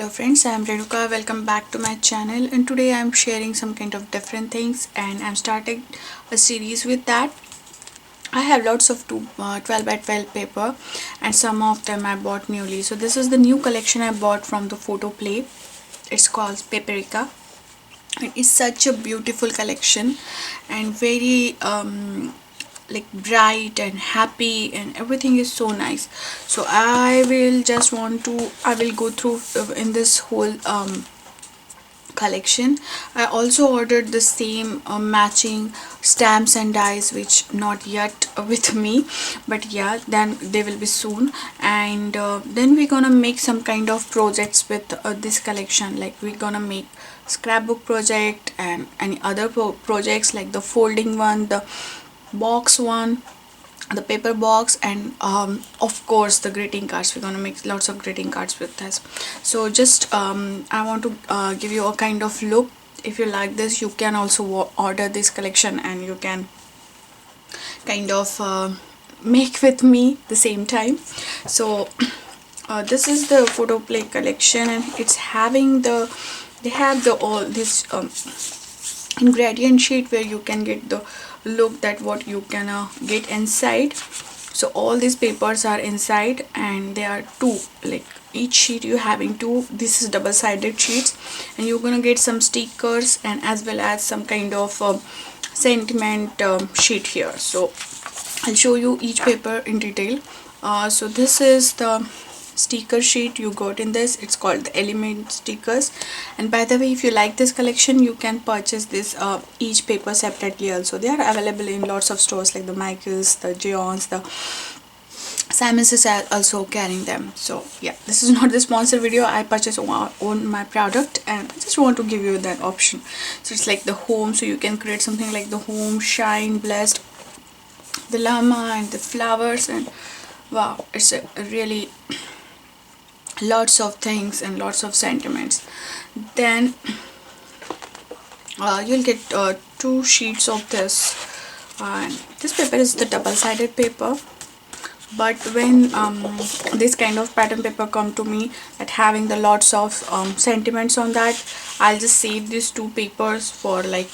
Hello friends, I am Renuka. Welcome back to my channel, and today I am sharing some kind of different things, and I'm starting a series with that. I have lots of 12 by 12 paper, and some of them I bought newly. So this is the new collection I bought from the PhotoPlay. It's called Paprika. It is such a beautiful collection and very like bright and happy, and everything is so nice. So I will go through in this whole collection. I also ordered the same matching stamps and dies, which not yet with me, but yeah, then they will be soon. And then we're gonna make some kind of projects with this collection. Like we're gonna make scrapbook project and any other projects, like the folding one, the box one, the paper box, and of course the greeting cards. We're gonna make lots of greeting cards with this. So just I want to give you a kind of look. If you like this, you can also order this collection, and you can kind of make with me the same time. So this is the PhotoPlay collection, and it's having they have the all this ingredient sheet where you can get the look that what you can get inside. So all these papers are inside, and there are two, like each sheet you having two. This is double-sided sheets, and you're gonna get some stickers and as well as some kind of sentiment sheet here. So I'll show you each paper in detail. So this is the sticker sheet you got in this. It's called the element stickers. And by the way, if you like this collection, you can purchase this each paper separately also. They are available in lots of stores like the Michaels, the Gions, the Simons is also carrying them. So yeah, this is not the sponsor video. I purchased on my product, and I just want to give you that option. So it's like the home, so you can create something like the home, shine, blessed, the llama and the flowers, and wow, it's a really lots of things and lots of sentiments. Then you'll get two sheets of this, and this paper is the double-sided paper. But when this kind of pattern paper come to me that having the lots of sentiments on that, I'll just save these two papers for like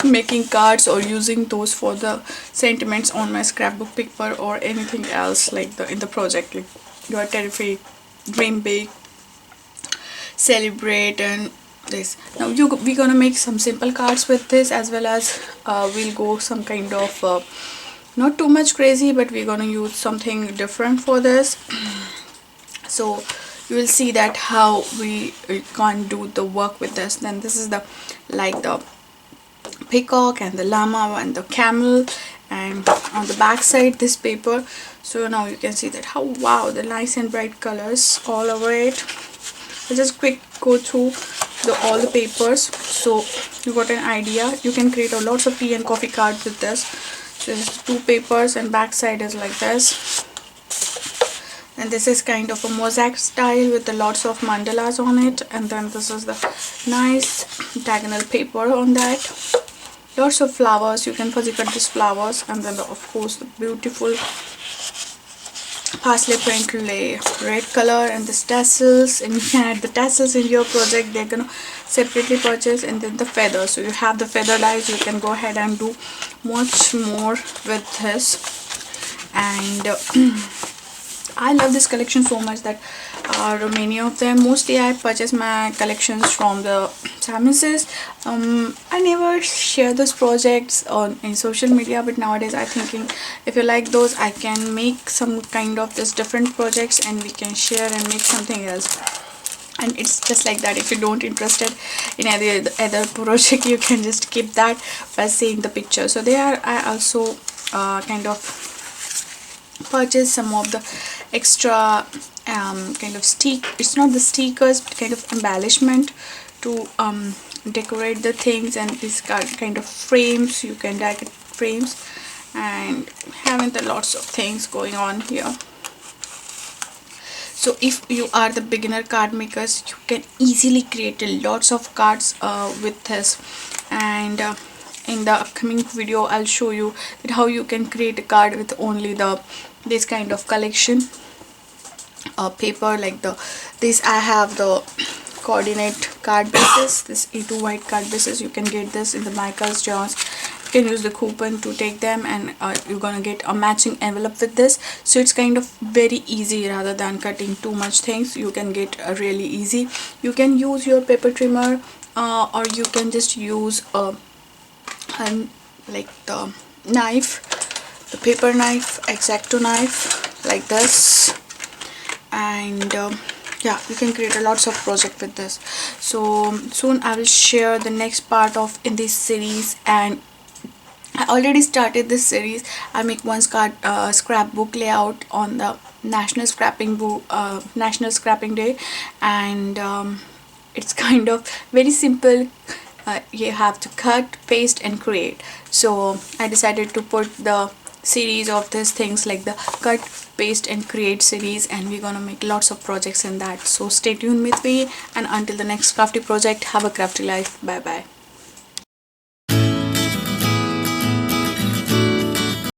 making cards or using those for the sentiments on my scrapbook paper or anything else, like the in the project, like you are terrific, dream big, celebrate, and this. Now we're gonna make some simple cards with this, as well as we'll go some kind of not too much crazy, but we're gonna use something different for this. So you will see that how we can do the work with this. Then this is the like the peacock and the llama and the camel, and on the back side this paper. So now you can see that how wow, the nice and bright colors all over it. I'll just quick go through all the papers, so you got an idea. You can create a lots of tea and coffee cards with this. So there's two papers, and back side is like this, and this is kind of a mosaic style with the lots of mandalas on it. And then this is the nice diagonal paper on that, lots of flowers. You can fuzzy cut these flowers, and then of course the beautiful parsley print red color, and this tassels, and you can add the tassels in your project. They're gonna separately purchase. And then the feather, so you have the feather dies. You can go ahead and do much more with this. And I love this collection so much that many of them, mostly I purchase my collections from the Simons. I never share those projects in social media, but nowadays I'm thinking if you like those, I can make some kind of this different projects, and we can share and make something else. And it's just like that. If you don't interested in any other project, you can just keep that by seeing the picture. So there I also kind of purchase some of the extra kind of it's not the stickers, but kind of embellishment to decorate the things. And these kind of frames, you can decorate frames, and having the lots of things going on here. So if you are the beginner card makers, you can easily create lots of cards with this. And in the upcoming video, I'll show you that how you can create a card with only this kind of collection. paper like this. I have the coordinate card bases, this E2 white card bases. You can get this in the Michael's Jaws. You can use the coupon to take them, and you're gonna get a matching envelope with this. So it's kind of very easy. Rather than cutting too much things, you can get really easy. You can use your paper trimmer, or you can just use like the knife, the paper knife, X-Acto knife, like this. And yeah, you can create a lots of project with this. So soon I will share the next part of in this series, and I already started this series. I make one scrapbook layout on the National Scrapping Day, and it's kind of very simple. You have to cut, paste, and create. So I decided to put the series of these things like the cut, paste, and create series, and we're gonna make lots of projects in that. So stay tuned with me, and until the next crafty project, have a crafty life. Bye bye.